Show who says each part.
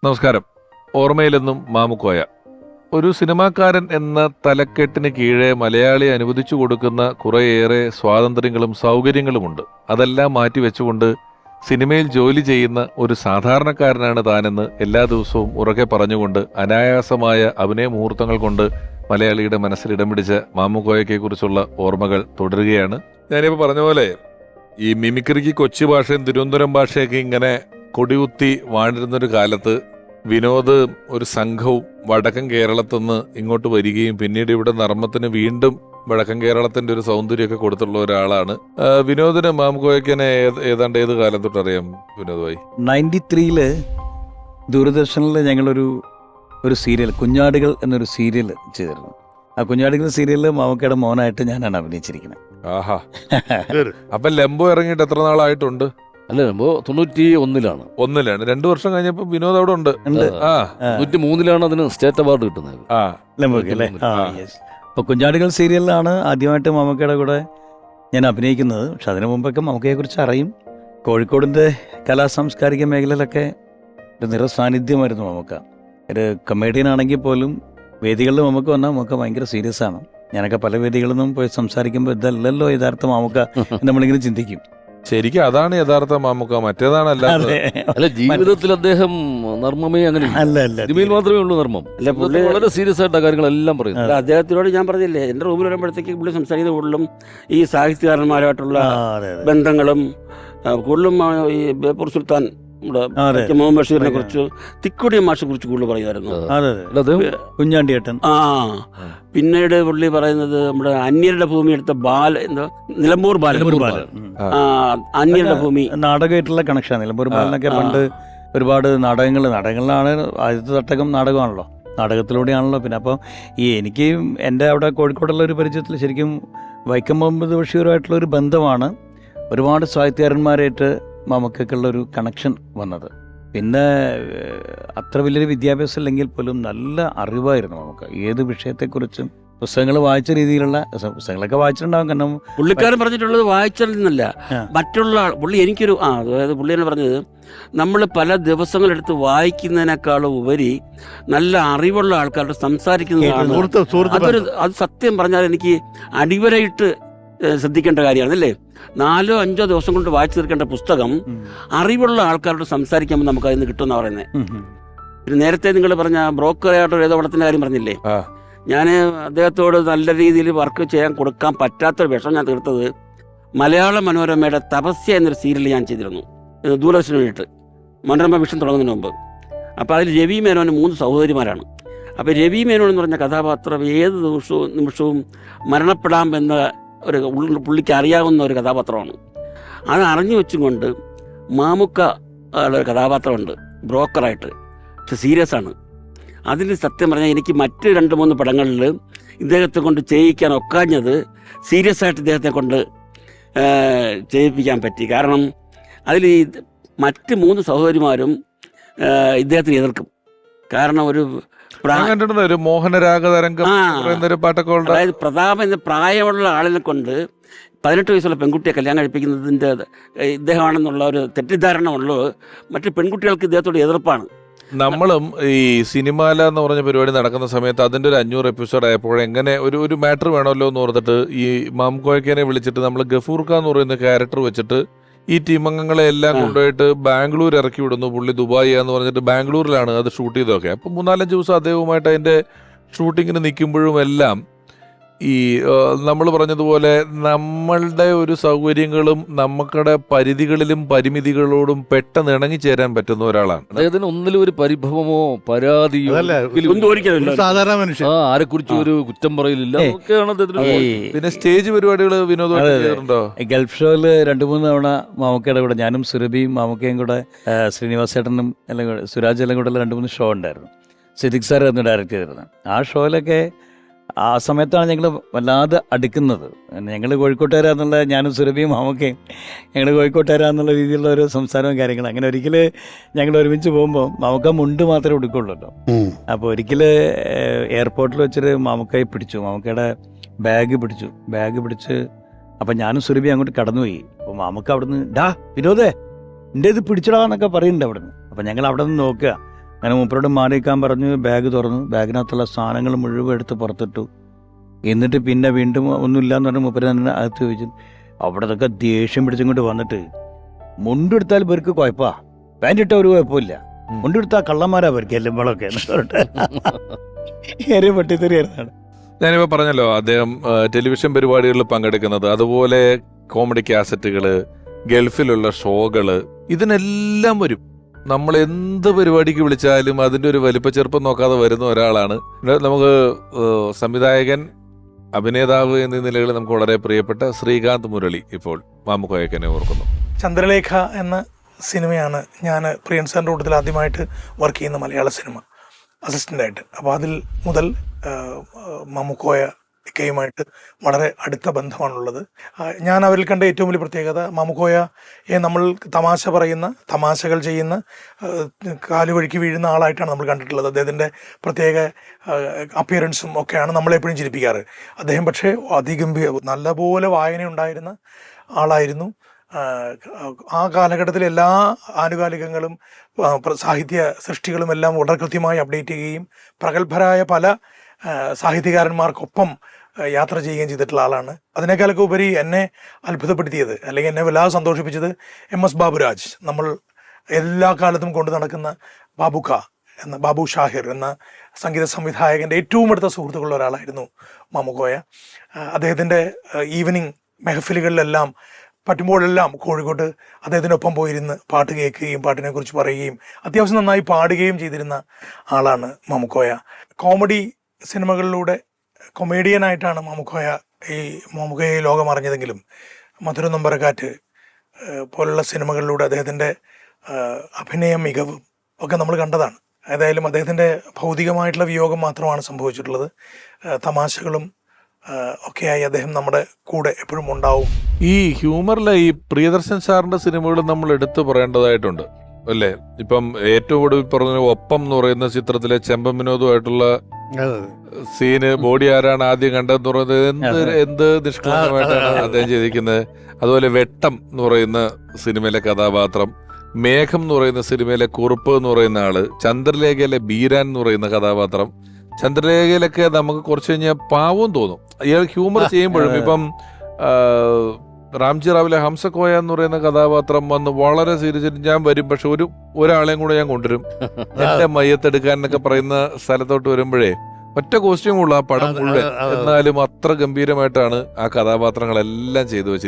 Speaker 1: നമസ്കാരം. ഓർമ്മയിലെന്നും മാമുക്കോയ. ഒരു സിനിമാക്കാരൻ എന്ന തലക്കെട്ടിന് കീഴെ മലയാളി അനുവദിച്ചു കൊടുക്കുന്ന കുറേയേറെ സ്വാതന്ത്ര്യങ്ങളും സൗകര്യങ്ങളുമുണ്ട്. അതെല്ലാം മാറ്റിവെച്ചുകൊണ്ട് സിനിമയിൽ ജോലി ചെയ്യുന്ന ഒരു സാധാരണക്കാരനാണ് താനെന്ന് എല്ലാ ദിവസവും ഉറക്കെ പറഞ്ഞുകൊണ്ട് അനായാസമായ അഭിനയ മുഹൂർത്തങ്ങൾ കൊണ്ട് മലയാളിയുടെ മനസ്സിൽ ഇടം പിടിച്ച മാമുക്കോയയെ കുറിച്ചുള്ള ഓർമ്മകൾ തുടരുകയാണ്. ഞാനിപ്പോൾ പറഞ്ഞ പോലെ ഈ മിമിക്രിക്ക് കൊച്ചി ഭാഷയും തിരുവനന്തപുരം ഭാഷയൊക്കെ ഇങ്ങനെ കൊടികുത്തി വാണിരുന്നൊരു കാലത്ത് വിനോദ് ഒരു സംഘവും വടക്കൻ കേരളത്തിൽ നിന്ന് ഇങ്ങോട്ട് വരികയും പിന്നീട് ഇവിടെ നർമ്മത്തിന് വീണ്ടും വടക്കൻ കേരളത്തിന്റെ ഒരു സൗന്ദര്യമൊക്കെ കൊടുത്തുള്ള ഒരാളാണ്. വിനോദിന് മാമുക്കോയനെ ഏതാണ്ട് ഏത് കാലം തൊട്ട് അറിയാം വിനോദ് ഭായി? 93 ദൂരദർശനിൽ ഞങ്ങളൊരു സീരിയൽ കുഞ്ഞാടുകൾ എന്നൊരു സീരിയൽ ചെയ്തിരുന്നു. ആ കുഞ്ഞാടുകൾ സീരിയലിൽ മാമുക്കയുടെ മോനായിട്ട് ഞാനാണ് അഭിനയിച്ചിരിക്കുന്നത്. ആഹാ. അപ്പൊ ലംബോ ഇറങ്ങിയിട്ട് എത്ര നാളായിട്ടുണ്ട്?
Speaker 2: അല്ല, 91-ലാണ്.
Speaker 1: 2 വർഷം കഴിഞ്ഞപ്പോ വിനോദ് അവിടെ ഉണ്ട്.
Speaker 2: 93-ലാണ് അതിന് സ്റ്റേറ്റ് അവാർഡ് കിട്ടുന്നത്.
Speaker 3: അപ്പൊ കുഞ്ഞാടുകൾ സീരിയലിലാണ് ആദ്യമായിട്ട് മാമുക്കയുടെ കൂടെ ഞാൻ അഭിനയിക്കുന്നത്. പക്ഷെ അതിനു മുമ്പൊക്കെ മാമുക്കയെ കുറിച്ച് അറിയും. കോഴിക്കോടിന്റെ കലാ സാംസ്കാരിക മേഖലയിലൊക്കെ ഒരു നിറസാന്നിധ്യമായിരുന്നു മാമുക്ക. ഒരു കമേഡിയൻ ആണെങ്കിൽ പോലും വേദികളിൽ മാമുക്ക വന്നാൽ മാമുക്ക ഭയങ്കര സീരിയസ് ആണ്. ഞാനൊക്കെ പല വേദികളിൽ നിന്നും പോയി സംസാരിക്കുമ്പോൾ ഇതല്ലല്ലോ യഥാർത്ഥ മാമുക്ക നമ്മളിങ്ങനെ ചിന്തിക്കും.
Speaker 1: ശരിക്കും അതാണ് യഥാർത്ഥ മാമുക്ക, മറ്റേതാണല്ല.
Speaker 2: അല്ല, ജീവിതത്തിൽ അദ്ദേഹം നർമ്മമേ അങ്ങനെ സിനിമയിൽ മാത്രമേ ഉള്ളൂ നർമ്മം. അല്ല, പുള്ളി വളരെ സീരിയസ് ആയിട്ട് കാര്യങ്ങളെല്ലാം പറയുന്നത്.
Speaker 4: അദ്ദേഹത്തിനോട് ഞാൻ പറഞ്ഞില്ലേ, എൻ്റെ റൂമിൽ വരുമ്പോഴത്തേക്ക് പുള്ളി സംസാരിക്കുന്ന കൂടുതലും ഈ സാഹിത്യകാരന്മാരുമായിട്ടുള്ള ബന്ധങ്ങളും കൂടുതലും ഈ ബേപ്പൂർ സുൽത്താൻ മുഹമ്മദ് ബഷീറിനെ കുറിച്ച്, തിക്കുടിയ മാഷിനെ കുറിച്ച് കൂടുതൽ പറയുമായിരുന്നു.
Speaker 3: കുഞ്ഞാണ്ടിയേട്ടൻ.
Speaker 4: പിന്നീട് പുള്ളി പറയുന്നത് നമ്മുടെ അന്യരുടെ ഭൂമി എടുത്ത നിലമ്പൂർ ബാലൻ. അന്യരുടെ ഭൂമി
Speaker 3: നാടകമായിട്ടുള്ള കണക്ഷൻ. നിലമ്പൂർ ബാലനൊക്കെ പണ്ട് ഒരുപാട് നാടകങ്ങളിലാണ്. ആദ്യത്തെ തട്ടകം നാടകമാണല്ലോ, നാടകത്തിലൂടെയാണല്ലോ. പിന്നെ അപ്പോൾ എനിക്ക് എൻ്റെ അവിടെ കോഴിക്കോടുള്ള ഒരു പരിചയത്തിൽ ശരിക്കും വൈക്കം മുഹമ്മദ് ബഷീറുമായിട്ടുള്ള ഒരു ബന്ധമാണ് ഒരുപാട് സാഹിത്യകാരന്മാരായിട്ട് മാമുക്കയ്ക്കുള്ളൊരു കണക്ഷൻ വന്നത്. പിന്നെ അത്ര വലിയൊരു വിദ്യാഭ്യാസം ഇല്ലെങ്കിൽ പോലും നല്ല അറിവായിരുന്നു നമുക്ക് ഏത് വിഷയത്തെക്കുറിച്ചും. പുസ്തകങ്ങൾ വായിച്ച രീതിയിലുള്ള പുസ്തകങ്ങളൊക്കെ വായിച്ചിട്ടുണ്ടാകും. കാരണം
Speaker 4: പുള്ളിക്കാരൻ പറഞ്ഞിട്ടുള്ളത് വായിച്ചതെന്നല്ല, മറ്റുള്ള പുള്ളി എനിക്കൊരു അതായത് പുള്ളി തന്നെ പറഞ്ഞത്, നമ്മൾ പല ദിവസങ്ങളെടുത്ത് വായിക്കുന്നതിനേക്കാളും ഉപരി നല്ല അറിവുള്ള ആൾക്കാരോട് സംസാരിക്കുന്നതാണ്. അത് സത്യം പറഞ്ഞാൽ എനിക്ക് അടിവരയിട്ട് ശ്രദ്ധിക്കേണ്ട കാര്യമാണ്. അല്ലേ, 4-5 ദിവസം കൊണ്ട് വായിച്ചു തീർക്കേണ്ട പുസ്തകം അറിവുള്ള ആൾക്കാരോട് സംസാരിക്കുമ്പോൾ നമുക്ക് അതിന് കിട്ടുമെന്നാണ് പറയുന്നത്. പിന്നെ നേരത്തെ നിങ്ങൾ പറഞ്ഞ ബ്രോക്കറായിട്ട് ഏതോ പടത്തിന്റെ കാര്യം പറഞ്ഞില്ലേ, ഞാൻ അദ്ദേഹത്തോട് നല്ല രീതിയിൽ വർക്ക് ചെയ്യാൻ കൊടുക്കാൻ പറ്റാത്തൊരു വിഷമം ഞാൻ തീർത്തത് മലയാള മനോരമയുടെ തപസ്യ എന്നൊരു സീരിയൽ ഞാൻ ചെയ്തിരുന്നു ദൂരദർശന് വേണ്ടിയിട്ട്, മനോരമ വിഷൻ തുടങ്ങുന്നതിന് മുമ്പ്. അപ്പോൾ അതിൽ രവി മേനോന് 3 സഹോദരിമാരാണ്. അപ്പോൾ രവി മേനോൻ എന്ന് പറഞ്ഞ കഥാപാത്രം ഏത് നിമിഷവും മരണപ്പെടാമെന്ന ഒരു പുള്ളിക്ക് അറിയാവുന്ന ഒരു കഥാപാത്രമാണ്. അത് അറിഞ്ഞു വെച്ചും കൊണ്ട് മാമുക്ക ഒരു കഥാപാത്രമുണ്ട് ബ്രോക്കറായിട്ട്, പക്ഷെ സീരിയസ് ആണ്. അതിൽ സത്യം പറഞ്ഞാൽ എനിക്ക് മറ്റ് 2-3 പടങ്ങളിൽ ഇദ്ദേഹത്തെ കൊണ്ട് ചെയ്യിക്കാൻ ഒക്കാഞ്ഞത് സീരിയസ് ആയിട്ട് ഇദ്ദേഹത്തെ കൊണ്ട് ചെയ്യിപ്പിക്കാൻ പറ്റി. കാരണം അതിൽ ഈ മറ്റ് 3 സഹോദരിമാരും ഇദ്ദേഹത്തിന് എതിർക്കും. കാരണം ഒരു
Speaker 1: മോഹനരാഗതരംഗം
Speaker 4: അതായത് പ്രതാപ എന്ന പ്രായമുള്ള ആളിനെ കൊണ്ട് 18 വയസ്സുള്ള പെൺകുട്ടിയെ കല്യാണം കഴിപ്പിക്കുന്നതിൻ്റെ ഇദ്ദേഹമാണെന്നുള്ള ഒരു തെറ്റിദ്ധാരണ ഉള്ളത് മറ്റ് പെൺകുട്ടികൾക്ക് ഇദ്ദേഹത്തോട് എതിർപ്പാണ്.
Speaker 1: നമ്മളും ഈ സിനിമാല എന്ന് പറഞ്ഞ പരിപാടി നടക്കുന്ന സമയത്ത് അതിന്റെ ഒരു 500 എപ്പിസോഡ് ആയപ്പോൾ എങ്ങനെ ഒരു മാറ്റർ വേണമല്ലോ എന്ന് ഓർത്തിട്ട് ഈ മാമുക്കോയനെ വിളിച്ചിട്ട് നമ്മൾ ഗഫൂർക്ക എന്ന് പറയുന്ന ക്യാരക്ടർ വെച്ചിട്ട് ഈ ടീം അംഗങ്ങളെ എല്ലാം കൊണ്ടുപോയിട്ട് ബാംഗ്ലൂർ ഇറക്കി വിടുന്നു. പുള്ളി ദുബായി എന്ന് പറഞ്ഞിട്ട് ബാംഗ്ലൂരിലാണ് അത് ഷൂട്ട് ചെയ്തതൊക്കെ. അപ്പം 3-4 ദിവസം അദ്ദേഹവുമായിട്ട് അതിന്റെ ഷൂട്ടിങ്ങിന് നിൽക്കുമ്പോഴും എല്ലാം ഈ നമ്മൾ പറഞ്ഞതുപോലെ നമ്മളുടെ ഒരു സൗകര്യങ്ങളും നമുക്കുടെ പരിധികളിലും പരിമിതികളോടും പെട്ടെന്ന് ഇണങ്ങിച്ചേരാൻ പറ്റുന്ന ഒരാളാണ്.
Speaker 2: അദ്ദേഹത്തിന് ഒന്നിലും ഒരു പരിഭവമോ പരാതിയോ
Speaker 3: സാധാരണ മനുഷ്യൻ
Speaker 2: ആരെക്കുറിച്ചും ഒരു കുറ്റം പറയലില്ല.
Speaker 1: പിന്നെ സ്റ്റേജ് പരിപാടികൾ വിനോദമുണ്ടോ?
Speaker 3: ഗൾഫ് ഷോയിൽ 2-3 തവണ മാമുക്കയുടെ കൂടെ ഞാനും സുരഭിയും മാമുക്കയും കൂടെ ശ്രീനിവാസേട്ടനും എല്ലാം കൂടെ സുരാജ് എല്ലാം കൂടെ 2-3 ഷോ ഉണ്ടായിരുന്നു. സിദ്ദിഖ് സാർ എന്ന് ഡയറക്റ്റ് ചെയ്തിരുന്നത്. ആ ഷോയിലൊക്കെ ആ സമയത്താണ് ഞങ്ങൾ വല്ലാതെ അടുക്കുന്നത്. ഞങ്ങൾ കോഴിക്കോട്ടുകാരാന്നുള്ള, ഞാനും സുരഭിയും മാമുക്കയും ഞങ്ങൾ കോഴിക്കോട്ടുകാരാന്നുള്ള രീതിയിലുള്ള ഒരു സംസാരവും കാര്യങ്ങളും. അങ്ങനെ ഒരിക്കൽ ഞങ്ങൾ ഒരുമിച്ച് പോകുമ്പോൾ മാമുക്ക മുണ്ട് മാത്രമേ ഉടുക്കുള്ളൂ. അപ്പോൾ ഒരിക്കൽ എയർപോർട്ടിൽ വെച്ചിട്ട് മാമുക്കയെ പിടിച്ചു, മാമുക്കയുടെ ബാഗ് പിടിച്ച് അപ്പം ഞാനും സുരഭി അങ്ങോട്ട് കടന്നുപോയി. അപ്പോൾ മാമുക്ക അവിടുന്ന് ഡാ വിനോദേ എൻ്റെ ഇത് പിടിച്ചിടാന്നൊക്കെ പറയുന്നുണ്ട് അവിടുന്ന്. അപ്പം ഞങ്ങൾ അവിടെ നിന്ന് നോക്കുക. അങ്ങനെ മൂപ്പരോട് മാറിയിക്കാൻ പറഞ്ഞ് ബാഗ് തുറന്നു. ബാഗിനകത്തുള്ള സാധനങ്ങൾ മുഴുവൻ എടുത്ത് പുറത്തിട്ടു. എന്നിട്ട് പിന്നെ വീണ്ടും ഒന്നുമില്ലാന്ന് പറഞ്ഞ് മൂപ്പര് തന്നെ അകത്ത് ചോദിച്ചു. അവിടെ നിന്നൊക്കെ ദേഷ്യം പിടിച്ചിങ്ങോട്ട് വന്നിട്ട് മുണ്ടെടുത്താൽ ഇവർക്ക് കുഴപ്പമാ, പാൻറ്റിട്ട ഒരു കുഴപ്പമില്ല, മുണ്ടെടുത്താൽ കള്ളന്മാരാ ഇവർക്ക് എല്ലുമ്പോഴൊക്കെ ഏറെ പൊട്ടിത്തെറിയായിരുന്നാണ്.
Speaker 1: ഞാനിപ്പോൾ പറഞ്ഞല്ലോ അദ്ദേഹം ടെലിവിഷൻ പരിപാടികളിൽ പങ്കെടുക്കുന്നത്, അതുപോലെ കോമഡി കാസറ്റുകൾ, ഗൾഫിലുള്ള ഷോകള്, ഇതിനെല്ലാം വരും. നമ്മൾ എന്ത് പരിപാടിക്ക് വിളിച്ചാലും അതിൻ്റെ ഒരു വലിപ്പച്ചെറുപ്പം നോക്കാതെ വരുന്ന ഒരാളാണ്. നമുക്ക് സംവിധായകൻ, അഭിനേതാവ് എന്നീ നിലകളിൽ നമുക്ക് വളരെ പ്രിയപ്പെട്ട ശ്രീകാന്ത് മുരളി ഇപ്പോൾ മാമുക്കോയക്കനെ ഓർക്കുന്നു.
Speaker 5: ചന്ദ്രലേഖ എന്ന സിനിമയാണ് ഞാൻ പ്രിയൻ സാറിൻ്റെ കൂട്ടത്തിൽ ആദ്യമായിട്ട് വർക്ക് ചെയ്യുന്ന മലയാള സിനിമ അസിസ്റ്റൻ്റായിട്ട്. അപ്പോൾ അതിൽ മുതൽ മാമുക്കോയയുമായിട്ട് വളരെ അടുത്ത ബന്ധമാണുള്ളത്. ഞാൻ അവരിൽ കണ്ട ഏറ്റവും വലിയ പ്രത്യേകത, മാമുക്കോയയെ നമ്മൾ തമാശ പറയുന്ന, തമാശകൾ ചെയ്യുന്ന, കാലുവഴിക്ക് വീഴുന്ന ആളായിട്ടാണ് നമ്മൾ കണ്ടിട്ടുള്ളത്. അദ്ദേഹത്തിൻ്റെ പ്രത്യേക അപ്പിയറൻസും ഒക്കെയാണ് നമ്മളെപ്പോഴും ചിരിപ്പിക്കാറ്. അദ്ദേഹം പക്ഷേ അതിഗംഭീര നല്ലപോലെ വായനയുണ്ടായിരുന്ന ആളായിരുന്നു. ആ കാലഘട്ടത്തിലെ എല്ലാ ആനുകാലികങ്ങളും സാഹിത്യ സൃഷ്ടികളും എല്ലാം വളരെ കൃത്യമായി അപ്ഡേറ്റ് ചെയ്യുകയും പ്രഗത്ഭരായ പല സാഹിത്യകാരന്മാർക്കൊപ്പം യാത്ര ചെയ്യുകയും ചെയ്തിട്ടുള്ള ആളാണ്. അതിനേക്കാളൊക്കെ ഉപരി എന്നെ അത്ഭുതപ്പെടുത്തിയത്, അല്ലെങ്കിൽ എന്നെ വല്ലാതെ സന്തോഷിപ്പിച്ചത് MS ബാബുരാജ്, നമ്മൾ എല്ലാ കാലത്തും കൊണ്ടു നടക്കുന്ന ബാബു ഷാഹിർ എന്ന സംഗീത സംവിധായകൻ്റെ ഏറ്റവും അടുത്ത സുഹൃത്തുക്കളുള്ള ഒരാളായിരുന്നു മാമുക്കോയ. അദ്ദേഹത്തിൻ്റെ ഈവനിങ് മെഹഫിലുകളിലെല്ലാം പറ്റുമ്പോഴെല്ലാം കോഴിക്കോട്ട് അദ്ദേഹത്തിനൊപ്പം പോയിരുന്ന് പാട്ട് കേൾക്കുകയും പാട്ടിനെക്കുറിച്ച് പറയുകയും അത്യാവശ്യം നന്നായി പാടുകയും ചെയ്തിരുന്ന ആളാണ് മാമുക്കോയ. കോമഡി സിനിമകളിലൂടെ കൊമേഡിയനായിട്ടാണ് മാമുക്കോയെ ലോകം അറിഞ്ഞതെങ്കിലും മധുര നൊമ്പരക്കാറ്റ് പോലുള്ള സിനിമകളിലൂടെ അദ്ദേഹത്തിൻ്റെ അഭിനയ മികവും ഒക്കെ നമ്മൾ കണ്ടതാണ്. ഏതായാലും അദ്ദേഹത്തിൻ്റെ ഭൗതികമായിട്ടുള്ള വിയോഗം മാത്രമാണ് സംഭവിച്ചിട്ടുള്ളത്. തമാശകളും ഒക്കെയായി അദ്ദേഹം നമ്മുടെ കൂടെ എപ്പോഴും ഉണ്ടാവും.
Speaker 1: ഈ ഹ്യൂമറിലെ ഈ പ്രിയദർശൻ സാറിന്റെ സിനിമകൾ നമ്മൾ എടുത്തു പറയേണ്ടതായിട്ടുണ്ട് അല്ലേ? ഇപ്പം ഏറ്റവും ഒടുവിൽ പറഞ്ഞ ഒപ്പം എന്ന് പറയുന്ന ചിത്രത്തിലെ ചെമ്പൻ വിനോദമായിട്ടുള്ള സീന്, ബോഡി ആരാണ് ആദ്യം കണ്ടതെന്ന് പറയുന്നത് എന്ത് നിഷ്കളങ്കമായിട്ടാണ് അദ്ദേഹം ചെയ്തിരിക്കുന്നത്. അതുപോലെ വെട്ടം എന്ന് പറയുന്ന സിനിമയിലെ കഥാപാത്രം, മേഘം എന്ന് പറയുന്ന സിനിമയിലെ കുറുപ്പ് എന്ന് പറയുന്ന ആള്, ചന്ദ്രലേഖയിലെ ബീരാൻ എന്ന് പറയുന്ന കഥാപാത്രം. ചന്ദ്രലേഖയിലൊക്കെ നമുക്ക് കുറച്ച് കഴിഞ്ഞാൽ പാവം തോന്നും ഇയാൾ ഹ്യൂമർ ചെയ്യുമ്പോഴും. ഇപ്പം റാംജി റാവിലെ ഹംസക്കോയ എന്ന് പറയുന്ന കഥാപാത്രം വന്ന് വളരെ സീരിയസ് ആയിട്ട് ഞാൻ വരും, പക്ഷെ ഒരാളെയും കൂടെ ഞാൻ കൊണ്ടുവരും എന്റെ മയ്യത്തെടുക്കാൻ എന്നൊക്കെ പറയുന്ന സ്ഥലത്തോട്ട് വരുമ്പോഴേ ഒറ്റ കോസ്റ്റ്യൂമുള്ള ആ പടം മുഴുവൻ, എന്നാലും അത്ര ഗംഭീരമായിട്ടാണ് ആ കഥാപാത്രങ്ങളെല്ലാം ചെയ്തു വെച്ചിരിക്കുന്നത്.